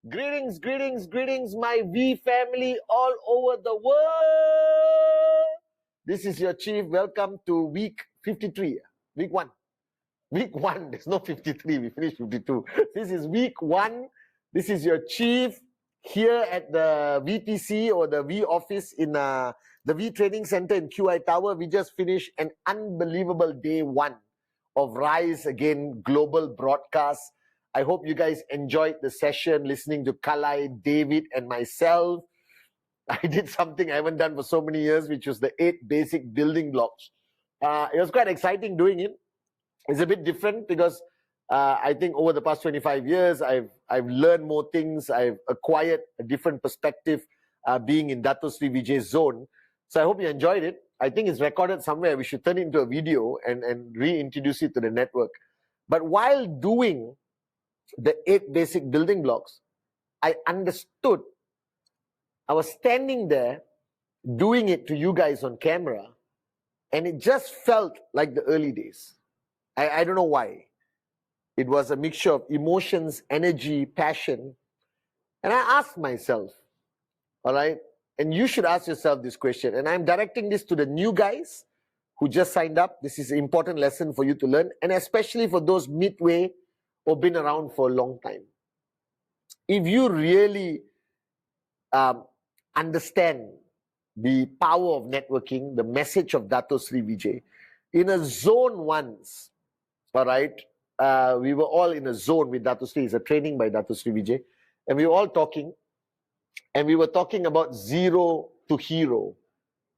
Greetings, greetings, greetings, my V family all over the world. This is your chief. Welcome to week 53, week 1. Week 1, there's no 53, we finished 52. This is week 1. This is your chief here at the VTC or the V office in the V Training Center in QI Tower. We just finished an unbelievable day 1 of Rise Again global broadcast. I hope you guys enjoyed the session, listening to Kalai, David, and myself. I did something I haven't done for so many years, which was the 8 basic building blocks. It was quite exciting doing it. It's a bit different because I think over the past 25 years, I've learned more things. I've acquired a different perspective being in Dato Sri Vijay's zone. So I hope you enjoyed it. I think it's recorded somewhere. We should turn it into a video and reintroduce it to the network. But while doing the 8 basic building blocks, I understood. I was standing there doing it to you guys on camera, and it just felt like the early days. I don't know why. It was a mixture of emotions, energy, passion. And I asked myself, all right, and you should ask yourself this question, and I'm directing this to the new guys who just signed up. This is an important lesson for you to learn, and especially for those midway or been around for a long time. If you really understand the power of networking, the message of Dato Sri Vijay, in a zone once, all right, we were all in a zone with Dato Sri. It's a training by Dato Sri Vijay, and we were all talking, and we were talking about zero to hero,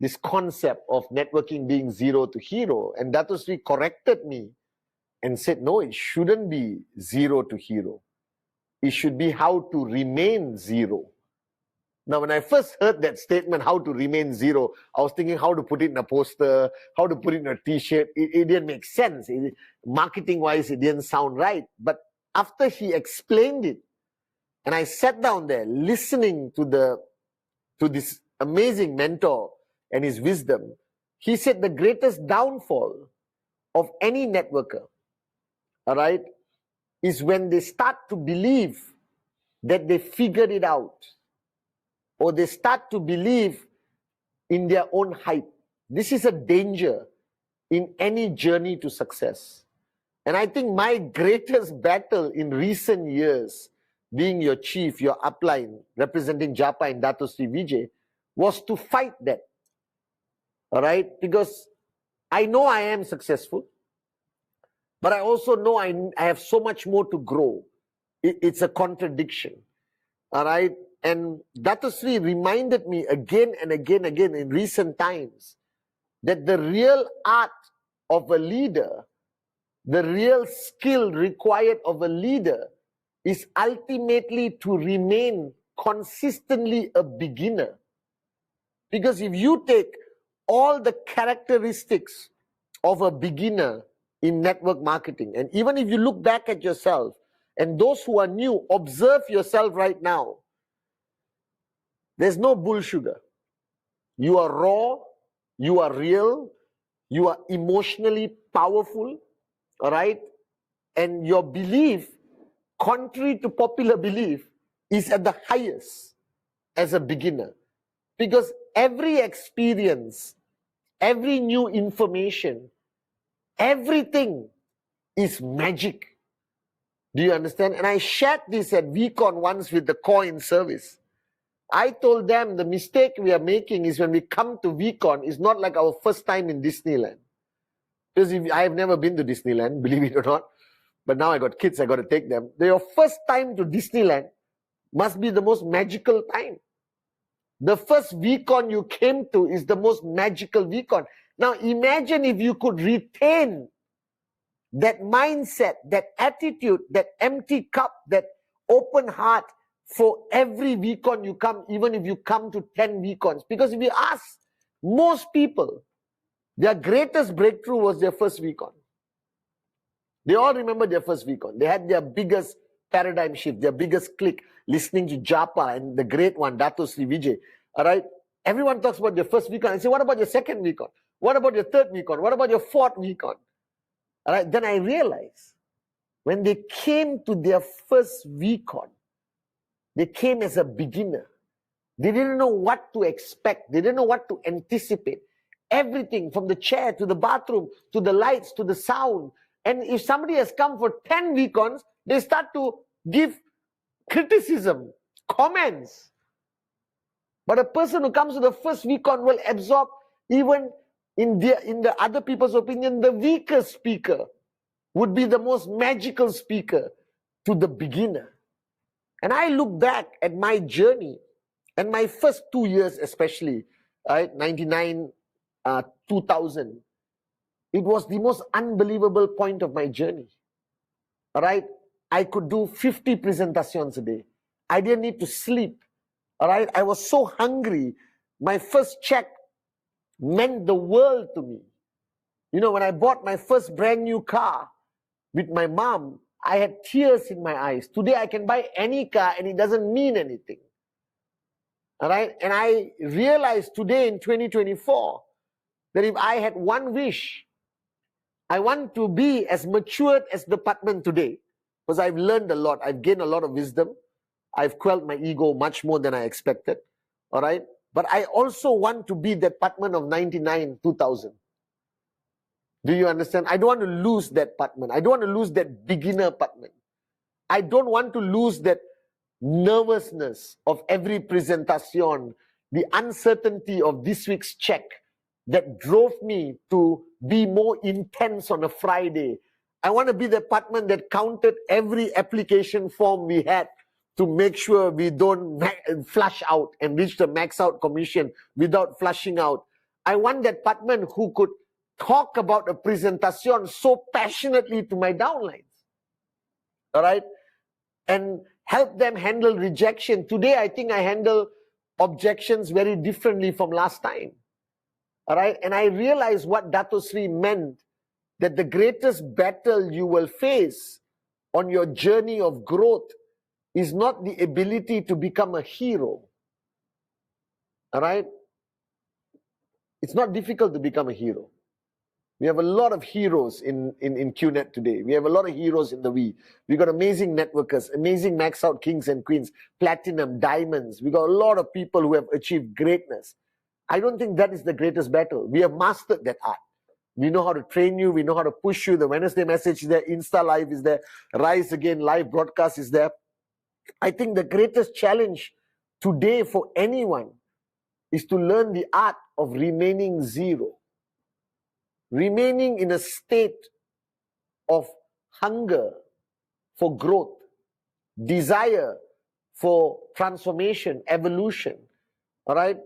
this concept of networking being zero to hero, and Dato Sri corrected me and said, no, it shouldn't be zero to hero. It should be how to remain zero. Now, when I first heard that statement, how to remain zero, I was thinking how to put it in a poster, how to put it in a t-shirt. It didn't make sense. Marketing-wise, it didn't sound right. But after he explained it, and I sat down there listening to this amazing mentor and his wisdom, he said the greatest downfall of any networker, all right, is when they start to believe that they figured it out, or they start to believe in their own hype. This is a danger in any journey to success. And I think my greatest battle in recent years, being your chief, your upline, representing Japa and Dato Sri Vijay, was to fight that. All right? Because I know I am successful, but I also know I have so much more to grow. It's a contradiction. All right? And Dato Sri reminded me again and again in recent times that the real art of a leader, the real skill required of a leader is ultimately to remain consistently a beginner. Because if you take all the characteristics of a beginner in network marketing, and even if you look back at yourself, and those who are new, observe yourself right now. There's no bull sugar. You are raw, you are real, you are emotionally powerful, all right? And your belief, contrary to popular belief, is at the highest as a beginner. Because every experience, every new information, everything is magic. Do you understand? And I shared this at VCon once with the core in service. I told them the mistake we are making is when we come to VCon, it's not like our first time in Disneyland. Because I have never been to Disneyland, believe it or not. But now I got kids, I got to take them. Your first time to Disneyland must be the most magical time. The first VCon you came to is the most magical VCon. Now imagine if you could retain that mindset, that attitude, that empty cup, that open heart for every VCon you come, even if you come to 10 VCons. Because if you ask most people, their greatest breakthrough was their first VCon. They all remember their first VCon. They had their biggest paradigm shift, their biggest click, listening to Japa and the great one, Dato Sri Vijay. All right? Everyone talks about their first VCon. I say, what about your second VCon? What about your third VCon? What about your fourth VCon? All right? Then I realized when they came to their first VCon, They came as a beginner. They didn't know what to expect. They didn't know what to anticipate. Everything from the chair to the bathroom, to the lights, to the sound. And if somebody has come for 10 week-ons, they start to give criticism, comments. But a person who comes to the first week-on will absorb, even in the other people's opinion, the weaker speaker would be the most magical speaker to the beginner. And I look back at my journey, and my first 2 years especially, right, 99, 2000, it was the most unbelievable point of my journey. All right, I could do 50 presentations a day. I didn't need to sleep. All right, I was so hungry. My first check meant the world to me. You know, when I bought my first brand new car with my mom, I had tears in my eyes. Today I can buy any car and it doesn't mean anything. All right, and I realized today in 2024 that if I had one wish, I want to be as matured as the Pathman today, because I've learned a lot. I've gained a lot of wisdom. I've quelled my ego much more than I expected. All right, but I also want to be that Pathman of 99, 2000. Do you understand? I don't want to lose that Pathman. I don't want to lose that beginner Pathman. I don't want to lose that nervousness of every presentation, the uncertainty of this week's check that drove me to be more intense on a Friday. I want to be the Pathman that counted every application form we had to make sure we don't flush out and reach the max out commission without flushing out. I want that Pathman who could talk about a presentation so passionately to my downlines. All right? And help them handle rejection. Today, I think I handle objections very differently from last time. All right? And I realized what Dato Sri meant, that the greatest battle you will face on your journey of growth is not the ability to become a hero. All right? It's not difficult to become a hero. We have a lot of heroes in QNet today. We have a lot of heroes in the We got amazing networkers, amazing max out kings and queens, platinum, diamonds. We got a lot of people who have achieved greatness. I don't think that is the greatest battle. We have mastered that art. We know how to train you. We know how to push you. The Wednesday message is there. Insta Live is there. Rise Again live broadcast is there. I think the greatest challenge today for anyone is to learn the art of remaining zero. Remaining in a state of hunger for growth, desire for transformation, evolution, all right?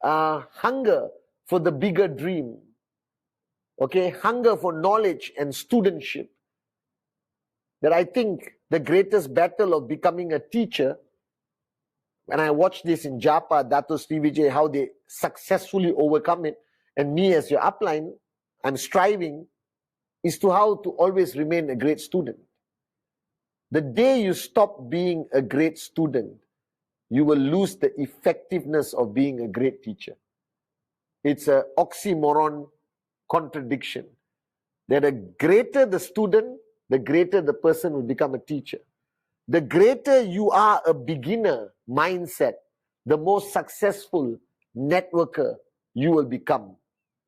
Hunger for the bigger dream, okay? Hunger for knowledge and studentship. That I think the greatest battle of becoming a teacher, when I watch this in Japa, Dato Sri Vijay, how they successfully overcome it, and me as your upline, I'm striving, is to how to always remain a great student. The day you stop being a great student, you will lose the effectiveness of being a great teacher. It's an oxymoron contradiction. That the greater the student, the greater the person will become a teacher. The greater you are a beginner mindset, the more successful networker you will become.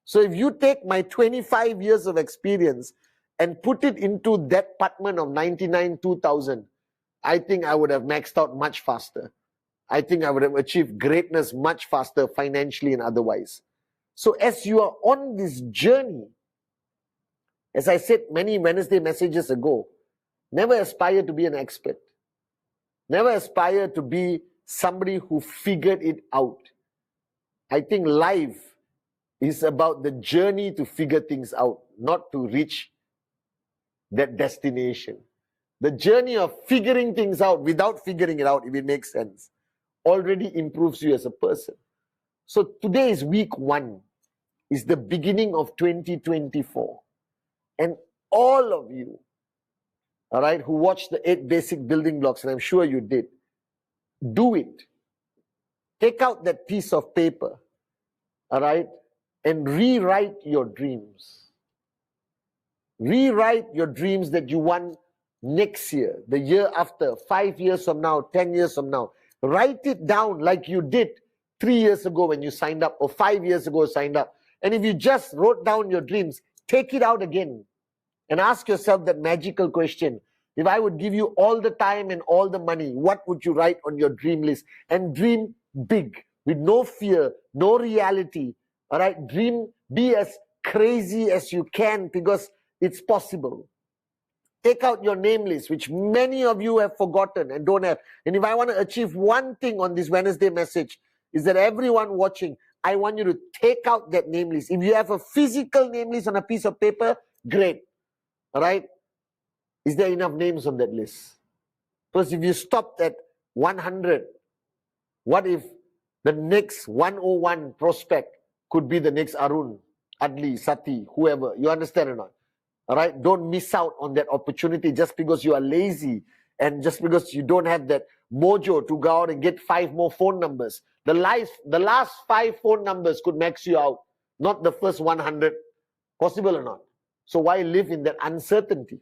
So if you take my 25 years of experience and put it into that Pathman of 99, 2000, I think I would have maxed out much faster. I think I would have achieved greatness much faster financially and otherwise. So as you are on this journey, as I said many Wednesday messages ago, never aspire to be an expert. Never aspire to be somebody who figured it out. I think life is about the journey to figure things out, not to reach that destination. The journey of figuring things out without figuring it out, if it makes sense, already improves you as a person. So today is week 1, is the beginning of 2024. And all of you, all right, who watched the 8 basic building blocks, and I'm sure you did, do it. Take out that piece of paper, all right, and rewrite your dreams. Rewrite your dreams that you want next year, the year after, 5 years from now, 10 years from now. Write it down like you did 3 years ago when you signed up, or 5 years ago signed up. And if you just wrote down your dreams, take it out again and ask yourself that magical question. If I would give you all the time and all the money, what would you write on your dream list? And dream big, with no fear, no reality. All right, dream, be as crazy as you can, because it's possible. Take out your name list, which many of you have forgotten and don't have. And if I want to achieve one thing on this Wednesday message, is that everyone watching, I want you to take out that name list. If you have a physical name list on a piece of paper, great. All right? Is there enough names on that list? Because if you stopped at 100, what if the next 101 prospect could be the next Arun, Adli, Sati, whoever? You understand or not? All right? Don't miss out on that opportunity just because you are lazy and just because you don't have that mojo to go out and get 5 more phone numbers. The last 5 phone numbers could max you out, not the first 100. Possible or not? So why live in that uncertainty?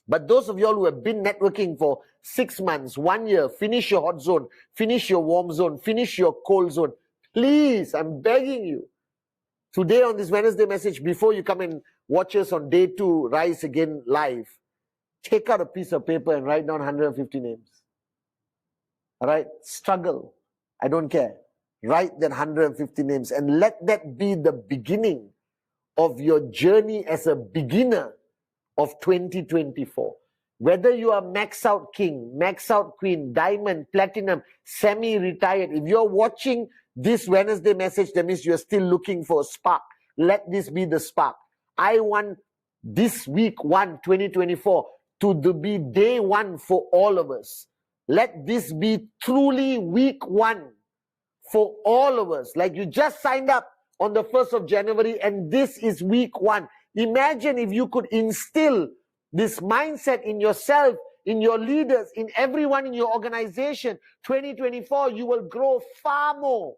But those of you all who have been networking for 6 months, 1 year, finish your hot zone, finish your warm zone, finish your cold zone. Please, I'm begging you. Today on this Wednesday message, before you come and watch us on day 2, Rise Again live, take out a piece of paper and write down 150 names. All right? Struggle. I don't care. Write that 150 names and let that be the beginning of your journey as a beginner of 2024. Whether you are max out king, max out queen, diamond, platinum, semi-retired, if you're watching this Wednesday message, that means you're still looking for a spark. Let this be the spark. I want this week 1, 2024 to be day 1 for all of us. Let this be truly week 1 for all of us. Like you just signed up on the 1st of January and this is week 1. Imagine if you could instill this mindset in yourself, in your leaders, in everyone in your organization. 2024, you will grow far more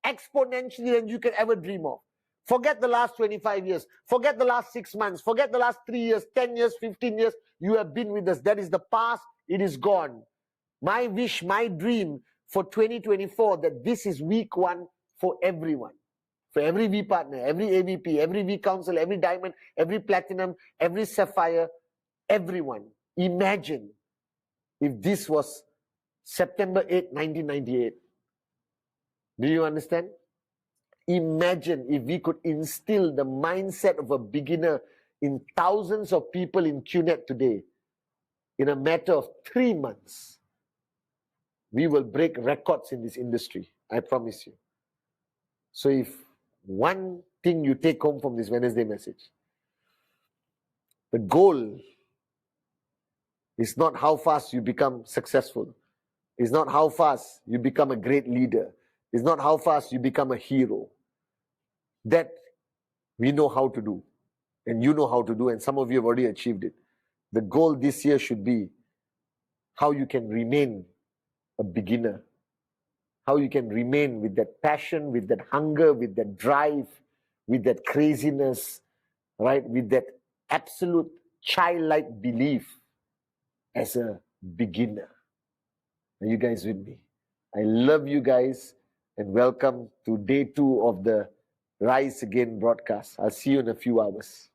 exponentially than you can ever dream of. Forget the last 25 years. Forget the last 6 months. Forget the last 3 years, 10 years, 15 years. You have been with us. That is the past. It is gone. My wish, my dream for 2024, that this is week 1 for everyone. For every V partner, every AVP, every V council, every diamond, every platinum, every sapphire, everyone. Imagine if this was September 8, 1998. Do you understand? Imagine if we could instill the mindset of a beginner in thousands of people in QNet today. In a matter of 3 months, we will break records in this industry. I promise you. So if one thing you take home from this Wednesday message, the goal is not how fast you become successful. It's not how fast you become a great leader. It's not how fast you become a hero. That we know how to do. And you know how to do. And some of you have already achieved it. The goal this year should be how you can remain a beginner. How you can remain with that passion, with that hunger, with that drive, with that craziness, right? With that absolute childlike belief as a beginner. Are you guys with me? I love you guys and welcome to day 2 of the Rise Again broadcast. I'll see you in a few hours.